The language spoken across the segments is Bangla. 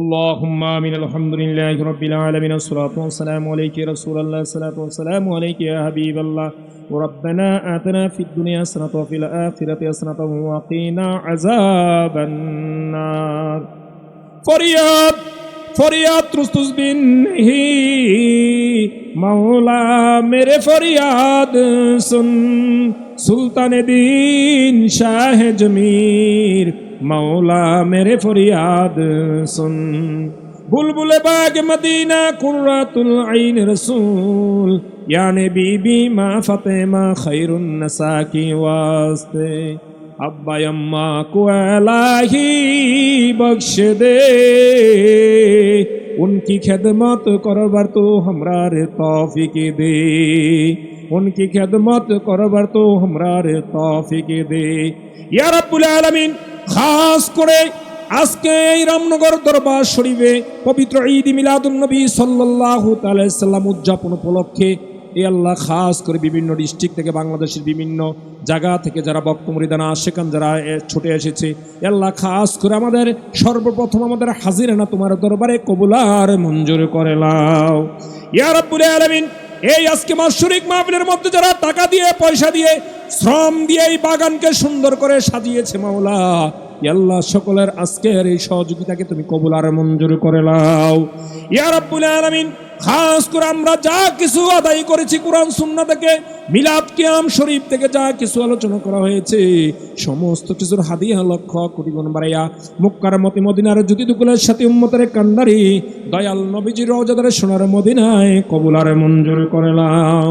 اللهم آمين الحمد لله رب العالمين الصلاة والسلام عليك يا رسول الله الصلاة والسلام عليك يا حبيب الله ربنا آتنا في الدنيا حسنة وفي الآخرة حسنة وقنا عذاب النار ফরিয়াদ ফরিয়াদ তুস্তুস বিনহি মাওলা মেরে ফরিয়াদ সুন সুলতান দিন শাহ জমির मौला मेरे फरियाद सुन बुलबुल बाग मदीना कुर्रतुल ऐन रसूल याने बीबी माँ फतेमा खैरुन नसा की वास्ते अब्बा अम्मा को इलाही बख्श दे उनकी खिदमत करबर तो हमरा रे तौफीक दे उनकी खिदमत करबर तो हमरा रे तौफीक दे या रब्बुल आलमीन खास करे আজকে এই রামনগর দরবার শরীফে পবিত্র ঈদ মিলাদুন নবী সাল্লাল্লাহু তাআলা সাল্লাম উদযাপন উপলক্ষে এই আল্লাহ খাস করে বিভিন্ন ডিস্ট্রিক্ট থেকে বাংলাদেশের বিভিন্ন জায়গা থেকে যারা বক্তব্য মরিদানা আশেকান যারা ছুটে এসেছে আল্লাহ খাস করে আমাদের সর্বপ্রথম আমাদের হাজিরানা তোমার দরবারে কবুল আর মঞ্জুর করে নাও ইয়া রাব্বুল আলামিন। এই আজকে মাসুরিক মাহফিলের মধ্যে যারা টাকা দিয়ে পয়সা দিয়ে শ্রম দিয়ে এই বাগানকে সুন্দর করে সাজিয়েছে মাওলা আল্লাহ সকলের আজকের এই সহযোগিতাকে তুমি কবুল আর মঞ্জুর করে নাও ইয়া রাব্বুল আলামিন। খাস করে আমরা যা কিছু আদায় করেছি কোরআন সুন্নাহ থেকে মিলাদ কিয়াম শরীফ থেকে যা কিছু আলোচনা করা হয়েছে সমস্ত কিছুর হাদিয়া লক্ষ কোটি গুণ বাড়াইয়া মক্কার মতি মদিনার জ্যোতি দুকুলের সাথে উম্মতের কান্ডারি দয়াল নবীজির রওজাদারে সোনার মদিনায় কবুল আর মঞ্জুর করে নাও।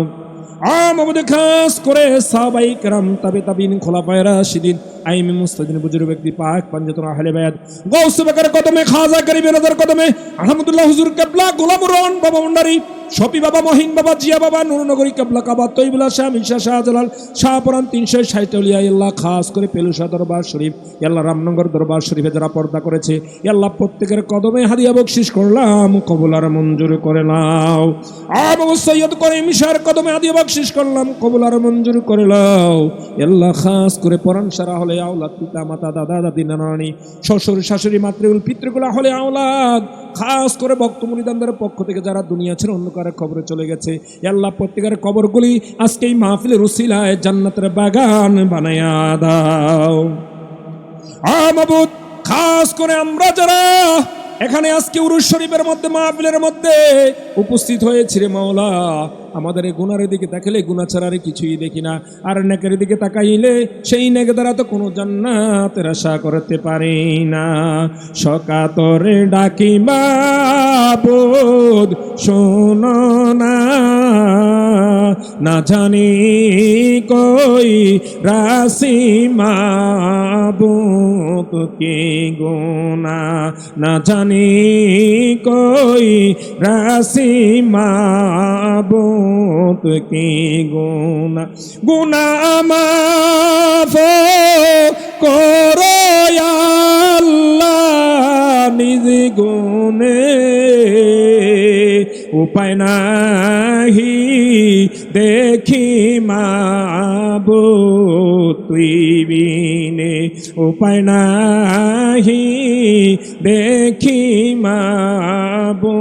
আমাদের খাস করে সাহাবায়ে কেরাম তাবে তাবিন খোলাফায়ে রাশিদিন আইমে মুস্তাদিন বুজুর্গ ব্যক্তি পাক পাঞ্জাতুল আহলে বায়াত গাউসে বাকার কদমে খাজা গরিবে নজর কদমে আহমদুল্লাহ হুজুর কিবলা গোলামুর রহমান বাবা ভণ্ডারী শফি বাবা মহিন বাবা জিয়া বাবা নুরনগরী কিবলা কাবা তৈবুল্লাহ শাহ মিশা শাহজালাল শাহপুরান 360 আউলিয়া আল্লাহ খাস করে পেলুশা দরবার শরীফ আল্লাহ রামনগর দরবার শরীফে যারা পর্দা করেছে আল্লাহ প্রত্যেকের কদমে হাদিয়া বকশিশ করলাম কবুল আর মঞ্জুর করে নাও। আবু সৈয়দ করিম শাহর কদমে হাদিয়া বকশিশ করলাম কবুল আর মঞ্জুর করে নাও আল্লাহ খাস করে পরাণ সারা হলে আওলাদ পিতা মাতা দাদা দাদি নানানি শ্বশুর শাশুড়ি মাতৃকুল পিতৃকুল হলে আওলাদ খাস করে বক্তব্য মুরিদানদের পক্ষ থেকে যারা দুনিয়া ছেড়ে অন্ধকারের কবরে চলে গেছে আল্লাহ প্রত্যেকের কবরগুলি আজকে এই মাহফিলের উসিলায় জান্নাতের বাগান বানায়া দাও। মাবুদ খাস করে আমরা যারা এখানে আজকে উরুস শরীফের মধ্যে মাহফিলের মধ্যে উপস্থিত হয়েছে রে মাওলা আমাদের এই গুনারের দিকে তাকালে গুনাহ ছাড়া আর কিছুই দেখি না আর নেকের দিকে তাকাইলে সেই নেক দ্বারা তো কোনো জান্নাতের আশা করতে পারি না। সকাতরে ডাকি মাবুদ শোনো না না জানি কই রাসি মাবুদ কি গুনাহ না জানি কই রাসি মাবুদ কি গুনাহ গুনাহ মাফ করো আল্লাহ নিজ গুনে উপায় নাহি দেখি মাবুদ তুই বিনে উপায় নাহি দেখি মাবুদ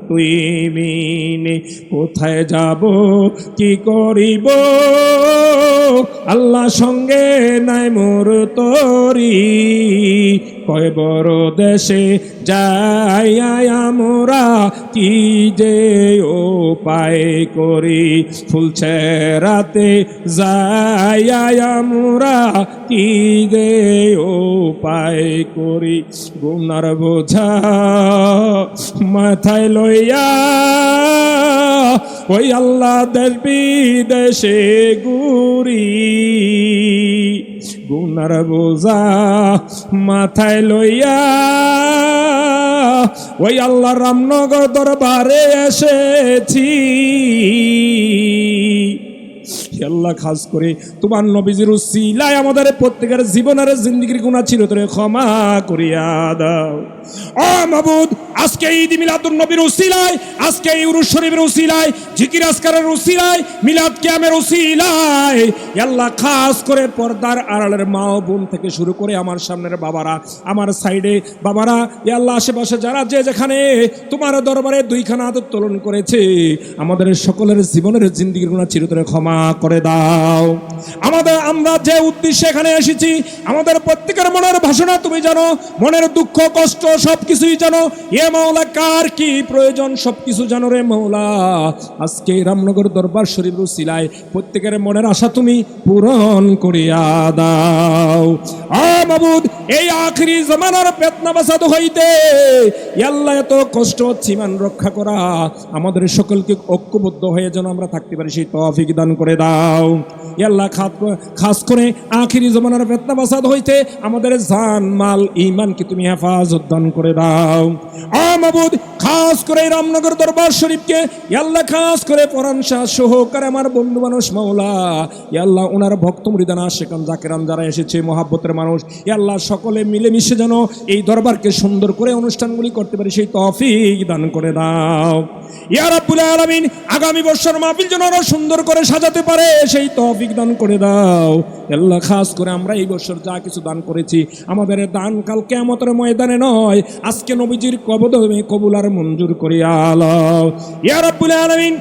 তুই বিনে কোথায় যাব কি করিব আল্লাহ সঙ্গে নাই মোর তরি কয় বড় দেশে যাই আমরা কি যে উপায় করি ফুলছে রাতে যাই আমরা কি যে উপায় করি গুনার বোঝা মাথায় লইয়া ওই আল্লাহ দেশ বিদেশে ঘুরি গুনার বোঝা মাথায় লইয়া ওই আল্লাহ রামনগর দরবারে এসেছি আল্লাহ খাস করে তোমার নবীজির উসিলায় আমাদের প্রত্যেকের জীবনের জিন্দেগির গুনাহ ছিল তোরে ক্ষমা করিয়া দাও। ও মাবুদ, আজকে ঈদ মিলাদুন নবীর উসিলায়, আজকে এই উরুস শরীফের উসিলায়, জিকির আজকারের উসিলায়, মিলাদ কিয়ামের উসিলায় আল্লাহ খাস করে পর্দার আড়ালের মা ও বোন থেকে শুরু করে আমার সামনের বাবারা, আমার সাইডে বাবারা, আল্লাহ আশেপাশে যারা যে যেখানে তোমার দরবারে দুইখানা হাত উত্তোলন করেছে, আমাদের সকলের জীবনের জিন্দেগির গুনাহ চিরতরে ক্ষমা করে দাও। আমরা যে উদ্দেশ্যে এখানে এসেছি, আমাদের প্রত্যেকের মনের ভাষণা তুমি জানো, মনের দুঃখ কষ্ট সবকিছুই জানো। এ মাওলা কার কি প্রয়োজন সবকিছু জানো রে মাওলা। আজকে রামনগর দরবার শরীফের উসিলায় প্রত্যেকের মনের আশা তুমি পূরণ করিয়া দাও। মাবুদ, এই আখিরি জামানার ফিতনা ফাসাদ হইতে আল্লাহ এত কষ্ট হচ্ছে, ঈমান রক্ষা করা, আমাদের সকলকে ঐক্যবদ্ধ হয়ে যেন আমরা থাকতে পারি সেই তৌফিক দান করে দাও। আল্লাহ খাস করে আখিরি জামানার ফিতনা ফাসাদ হইতে আমাদের জান মাল ঈমানকে তুমি হেফাজত দান করে দাও। মাবুদ, খাস করে রামনগর দরবার শরীফকে আল্লাহ খাস করে পরাণ শাহ সহকারে আমার বন্ধু মানুষ মাওলা, আল্লাহ ওনার ভক্ত মুরিদান আশিকান জাকিরান যারা এসেছে মহাব্বতের মানুষ, আল্লাহ সকলে মিলেমিশে যেন এই দরবারকে সুন্দর করে অনুষ্ঠানগুলি করতে পারি সেই তৌফিক দান করে দাও। ইয়া রাব্বুল আলামিন, আগামী বছর মাহফিল যেন আরো সুন্দর করে সাজাতে পারে সেই তৌফিক দান করে দাও। আল্লাহ খাস করে আমরা এই বছর যা কিছু দান করেছি, আমাদের দান কাল কিয়ামতের ময়দানে নয়, আজকে নবীজির কবরে কবুল আর মঞ্জুর করিয়া আল্লাহ। ইয়া রাব্বুল আলামিন,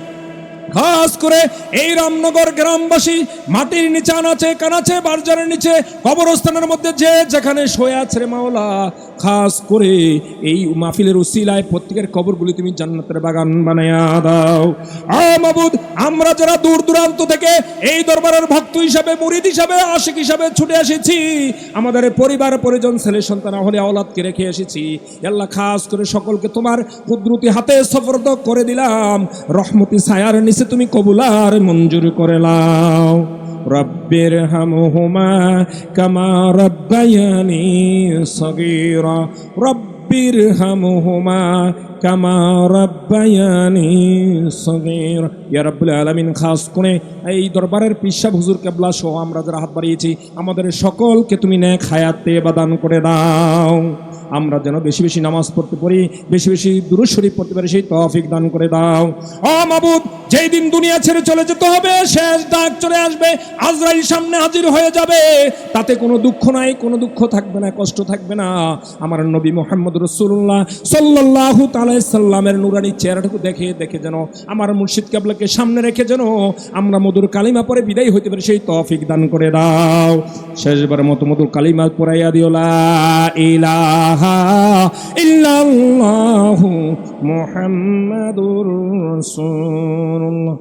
খাস করে এই রামনগর গ্রামবাসী মাটির নিচে আনাচে কানাচে বারজারের নিচে কবরস্থানের মধ্যে যে যেখানে শুয়ে আছে রে মাওলা, খাস করে এই মাহফিলের উসিলায় প্রত্যেকের কবরগুলি তুমি জান্নাতের বাগান বানায়া দাও। মাবুদ, আমরা যারা দূর দূরান্ত থেকে এই দরবারের ভক্ত হিসাবে, মুরিদ হিসাবে, আশিক হিসাবে ছুটে এসেছি, আমাদের পরিবার পরিজন ছেলে সন্তান হলে আওলাদকে রেখে এসেছি, আল্লাহ খাস করে সকলকে তোমার কুদরতি হাতে সফরদ করে দিলাম। রহমতি ছায়ার নিচে তুমি কবুল আর মঞ্জুর করে নাও। রব্বির হামহুমা কামা রব্বায়ানি সগীরা, রব্বির হামহুমা কামা রব্বায়ানি সগীরা। ইয়া রাব্বুল আলামিন, খাস করে এই দরবারের পিসা হুজুর কেবলা সহ আমরা যারা হাত বাড়িয়েছি, আমাদের সকলকে তুমি নেক হায়াতে দান করে দাও। আমরা যেন বেশি বেশি নামাজ পড়তে পারি, বেশি বেশি দুরূদ শরীফ পড়তে পারি সেই তৌফিক দান করে দাও। মাবুদ, যেই দিন দুনিয়া ছেড়ে চলে যেতে হবে, শেষ ডাক চলে আসবে, আজরাইল সামনে হাজির হয়ে যাবে, তাতে কোনো দুঃখ নাই, কোনো দুঃখ থাকবে না, কষ্ট থাকবে না। আমার নবী মুহাম্মদ রাসূলুল্লাহ সাল্লাল্লাহু তাআলা সাল্লামের নূরানি চেহারাটুকু দেখে দেখে যেন, আমার মুর্শিদ কেবলাকে সামনে রেখে যেন আমরা মধুর কালিমা পরে বিদায় হইতে পারি সেই তৌফিক দান করে দাও। শেষবার মতো মধুর কালিমা পড়াইয়া দিও, লা ইলাহা ইল্লাল্লাহু মুহাম্মাদুর রাসূলুল্লাহ।